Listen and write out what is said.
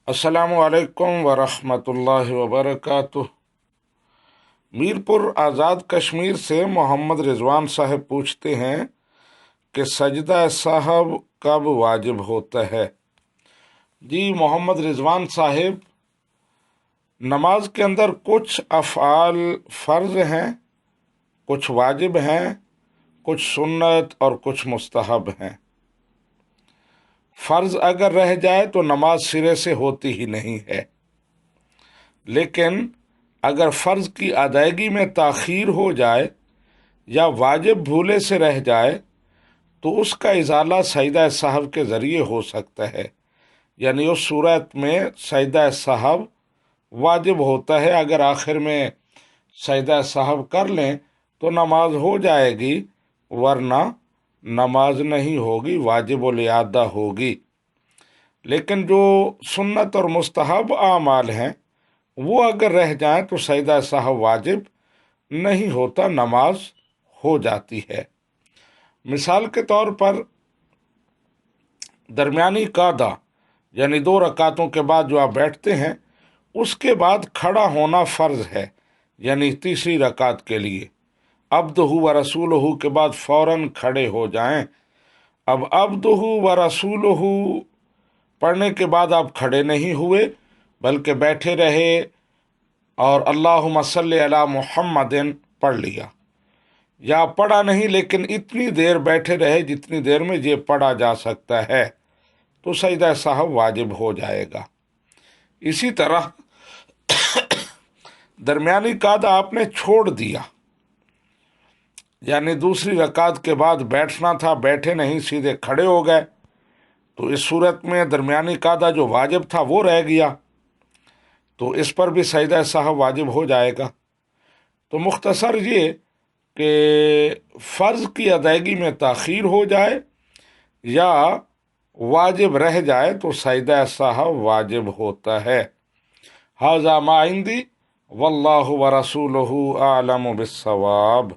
السلام علیکم ورحمۃ اللہ وبرکاتہ۔ میرپور آزاد کشمیر سے محمد رضوان صاحب پوچھتے ہیں کہ سجدہ صاحب کب واجب ہوتا ہے؟ جی محمد رضوان صاحب، نماز کے اندر کچھ افعال فرض ہیں، کچھ واجب ہیں، کچھ سنت اور کچھ مستحب ہیں۔ فرض اگر رہ جائے تو نماز سرے سے ہوتی ہی نہیں ہے، لیکن اگر فرض کی ادائیگی میں تاخیر ہو جائے یا واجب بھولے سے رہ جائے تو اس کا ازالہ سجدہ سہو کے ذریعے ہو سکتا ہے، یعنی اس صورت میں سجدہ سہو واجب ہوتا ہے۔ اگر آخر میں سجدہ سہو کر لیں تو نماز ہو جائے گی، ورنہ نماز نہیں ہوگی، واجب الاعادہ ہوگی۔ لیکن جو سنت اور مستحب اعمال ہیں وہ اگر رہ جائیں تو سجدہ سہو واجب نہیں ہوتا، نماز ہو جاتی ہے۔ مثال کے طور پر درمیانی قعدہ یعنی 2 رکعتوں کے بعد جو آپ بیٹھتے ہیں اس کے بعد کھڑا ہونا فرض ہے، یعنی تیسری رکعت کے لیے عبدہ و رسولہ کے بعد فوراً کھڑے ہو جائیں۔ اب عبدہ و رسولہ پڑھنے کے بعد آپ کھڑے نہیں ہوئے بلکہ بیٹھے رہے اور اللہم صلی علی محمد پڑھ لیا، یا پڑھا نہیں لیکن اتنی دیر بیٹھے رہے جتنی دیر میں یہ پڑھا جا سکتا ہے، تو سجدہ سہو واجب ہو جائے گا۔ اسی طرح درمیانی قعدہ آپ نے چھوڑ دیا، یعنی دوسری رکعت کے بعد بیٹھنا تھا، بیٹھے نہیں سیدھے کھڑے ہو گئے، تو اس صورت میں درمیانی قعدہ جو واجب تھا وہ رہ گیا، تو اس پر بھی سجدہ سہو واجب ہو جائے گا۔ تو مختصر یہ کہ فرض کی ادائیگی میں تاخیر ہو جائے یا واجب رہ جائے تو سجدہ سہو واجب ہوتا ہے۔ ھذا ما عندی واللہ ورسولہ اعلم بالصواب۔